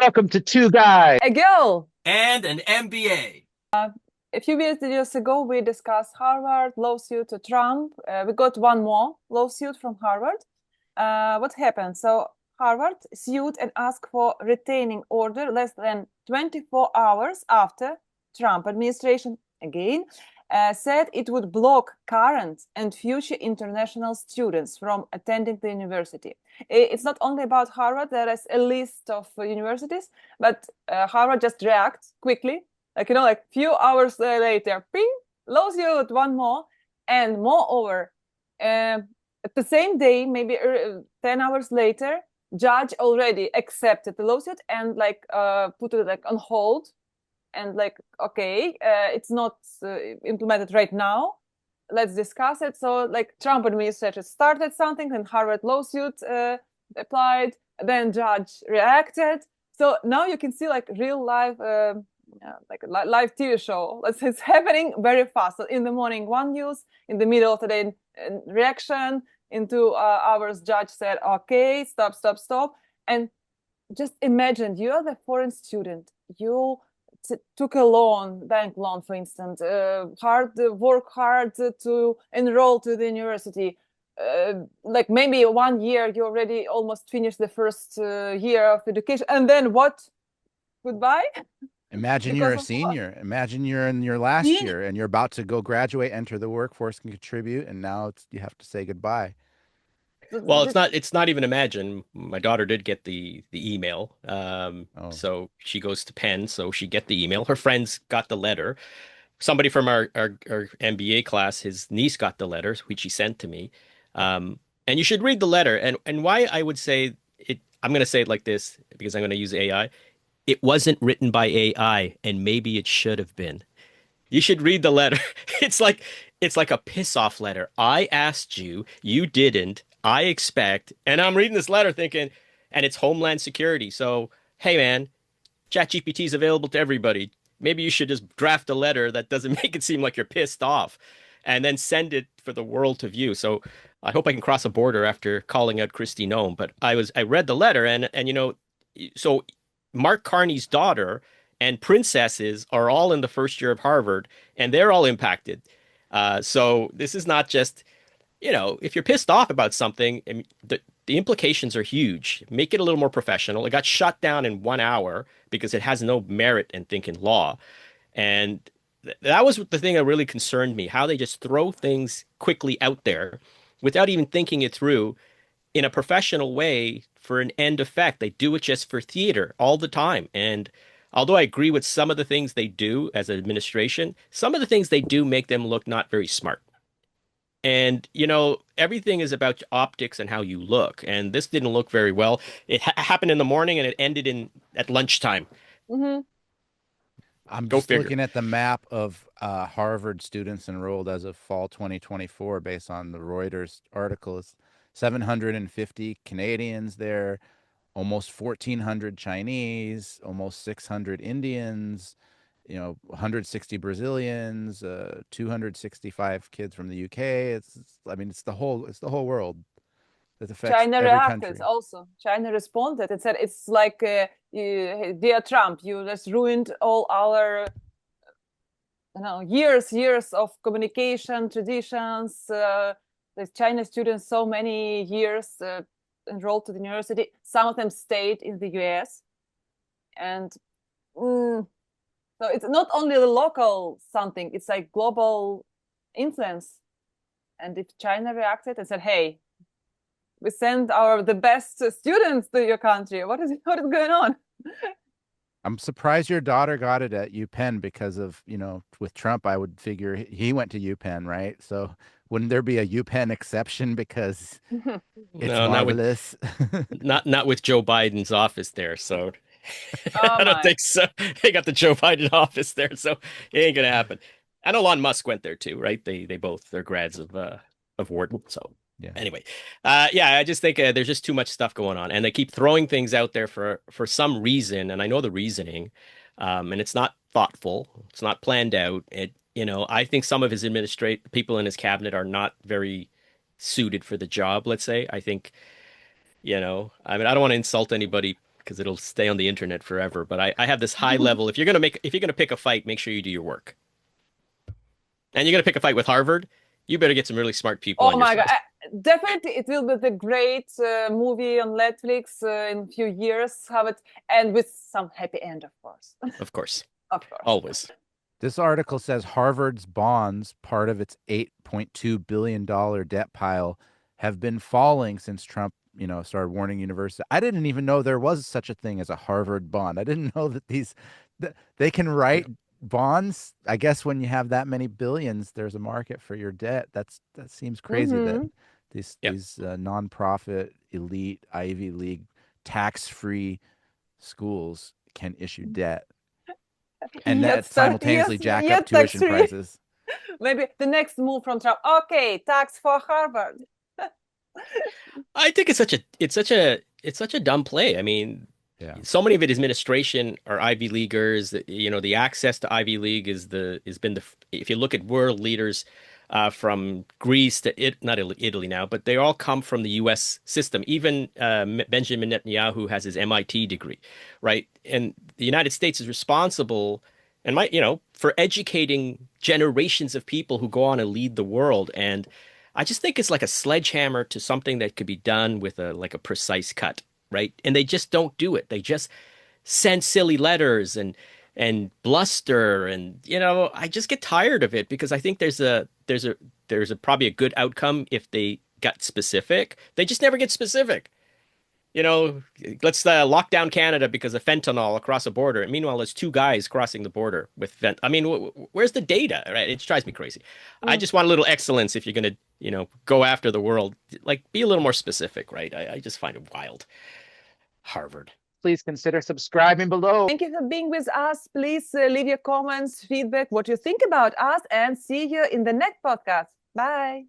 Welcome to Two Guys. A girl. And an MBA. A few years ago, we discussed Harvard lawsuit to Trump. We got one more lawsuit from Harvard. What happened? So Harvard sued and asked for retaining order less than 24 hours after Trump administration again said it would block current and future international students from attending the university. It's not only about Harvard. There is a list of universities, but Harvard just reacts quickly, like few hours later, ping, lawsuit, one more. And moreover, at the same day, maybe 10 hours later, judge already accepted the lawsuit and put it on hold and okay, it's not implemented right now, let's discuss it. So Trump administration started something, and Harvard lawsuit applied, then judge reacted. So now you can see real life live TV show. It's happening very fast. So in the morning one news, in the middle of the day reaction, in 2 hours judge said okay, stop. And just imagine you are the foreign student, you took a loan, bank loan, for instance, work hard to enroll to the university. Maybe 1 year, you already almost finished the first year of education. And then what? Goodbye? Imagine you're a senior. Imagine you're in your last year and you're about to go graduate, enter the workforce, and contribute, and now you have to say goodbye. Well, it's not even imagine. My daughter did get the email. So she goes to Penn, so she get the email. Her friends got the letter. Somebody from our MBA class, his niece got the letter, which he sent to me. And you should read the letter. And why I would say it, I'm going to say it like this because I'm going to use AI. It wasn't written by AI, and maybe it should have been. You should read the letter. It's like a piss off letter. I asked you, you didn't. I expect, and I'm reading this letter thinking, and it's Homeland Security. So, hey man, ChatGPT is available to everybody. Maybe you should just draft a letter that doesn't make it seem like you're pissed off, and then send it for the world to view. So I hope I can cross a border after calling out Christy Nome. But I read the letter, and so Mark Carney's daughter and princesses are all in the first year of Harvard, and they're all impacted. So this is not just, if you're pissed off about something, I mean, the implications are huge. Make it a little more professional. It got shut down in 1 hour because it has no merit in thinking law. And that was the thing that really concerned me, how they just throw things quickly out there without even thinking it through in a professional way for an end effect. They do it just for theater all the time. And although I agree with some of the things they do as an administration, some of the things they do make them look not very smart. And, everything is about optics and how you look. And this didn't look very well. It happened in the morning and it ended at lunchtime. Mm-hmm. I'm Go just figure. looking at the map of Harvard students enrolled as of fall 2024 based on the Reuters article. It's 750 Canadians there, almost 1,400 Chinese, almost 600 Indians, 160 Brazilians, 265 kids from the UK. It's the whole world. That affects China every reacted country. also. China responded and said, it's dear Trump, you just ruined all our years of communication traditions. The China students, so many years enrolled to the university. Some of them stayed in the US. And so it's not only the local something, it's like global influence. And if China reacted and said, hey, we send the best students to your country, what is going on? I'm surprised your daughter got it at UPenn because of, with Trump, I would figure he went to UPenn, right? So wouldn't there be a UPenn exception because it's No, not with marvelous? not with Joe Biden's office there. So Oh I don't my. think so. They got the Joe Biden office there, so it ain't gonna happen. I know Elon Musk went there too, right? They're grads of Wharton. So Yeah. anyway, yeah, I just think there's just too much stuff going on, and they keep throwing things out there for some reason, and I know the reasoning, and it's not thoughtful, it's not planned out. I think some of his administrate people in his cabinet are not very suited for the job. Let's say, I think, I mean, I don't want to insult anybody because it'll stay on the internet forever. But I have this high level. If you're gonna pick a fight, make sure you do your work. And you're gonna pick a fight with Harvard, you better get some really smart people on your my side. God. Definitely, it will be the great movie on Netflix in a few years. Have it, and with some happy end, of course. Of course. Of course. Always. This article says Harvard's bonds, part of its $8.2 billion debt pile, have been falling since Trump, started warning universities. I didn't even know there was such a thing as a Harvard bond. I didn't know that they can write bonds. I guess when you have that many billions, there's a market for your debt. That seems crazy that these nonprofit, elite, Ivy League, tax-free schools can issue debt. And that simultaneously jack up tuition prices. Maybe the next move from Trump. Okay, tax for Harvard. I think it's such a dumb play. I mean, so many of it administration or Ivy Leaguers. The access to Ivy League has been if you look at world leaders from Greece to not Italy now, but they all come from the U.S. system. Even Benjamin Netanyahu has his MIT degree, right? And the United States is responsible, and for educating generations of people who go on and lead the world. And I just think it's like a sledgehammer to something that could be done with a precise cut, right? And they just don't do it. They just send silly letters and bluster, and I just get tired of it, because I think there's probably a good outcome if they got specific. They just never get specific. Let's lock down Canada because of fentanyl across the border. And meanwhile, there's 2 guys crossing the border with I mean, where's the data, right? It drives me crazy. I just want a little excellence if you're going to, go after the world. Like, be a little more specific, right? I just find it wild. Harvard. Please consider subscribing below. Thank you for being with us. Please leave your comments, feedback, what you think about us, and see you in the next podcast. Bye.